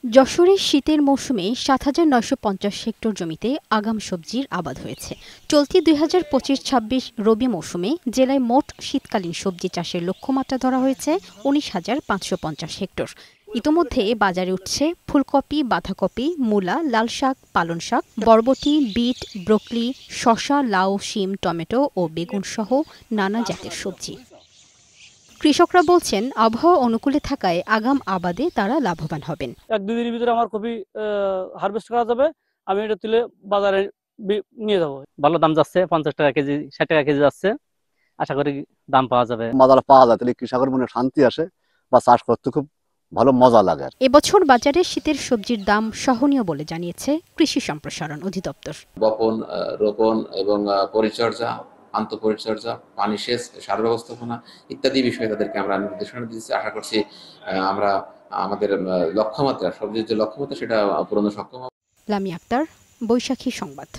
যশোরে শীতের মৌসুমে ৭,৯৫০ হেক্টর জমিতে আগাম সবজির আবাদ হয়েছে। চলতি ২০২৫-২৬ রবি মৌসুমে জেলায় মোট শীতকালীন সবজি চাষের লক্ষ্যমাত্রা ধরা হয়েছে ১৯,৫৫০ হেক্টর। ইতোমধ্যে বাজারে উঠছে ফুলকপি, বাঁধাকপি, মূলা, লাল শাক, পালং শাক, বরবটি, বিট, ব্রোকলি, শসা, লাউ, শিম, টমেটো ও বেগুন সহ নানা জাতের সবজি। কৃষকরা বলছেন, আবহাওয়া অনুকূলে থাকায় আগাম আবাদে তারা লাভবান হবেন। ১-২ দিনের ভিতরে আমার কপি হারভেস্ট করা যাবে, আমি এটা তুলে বাজারে নিয়ে যাব। ভালো দাম যাচ্ছে, ৫০ টাকা কেজি, ৬০ টাকা কেজি যাচ্ছে। আশা করি দাম পাওয়া যাবে। বাজার পাওয়া যায়, তাহলে কৃষকের মনে শান্তি আসে বা চাষ করতে খুব ভালো মজা লাগে। এবছর বাজারে শীতের সবজির দাম সহনীয় বলে জানিয়েছে কৃষি সম্প্রসারণ অধিদপ্তর। বপন, রোপণ এবং পরিচর্যা, আন্তঃপরিচর্যা, পানি সেচ, সার ব্যবস্থাপনা ইত্যাদি বিষয়ে তাদেরকে আমরা নির্দেশনা দিচ্ছি। আশা করছি আমরা আমাদের লক্ষ্যমাত্রা, সবজির যে লক্ষ্যমাত্রা সেটা পূরণে সক্ষম হব। লামিয়া আক্তার, বৈশাখী সংবাদ।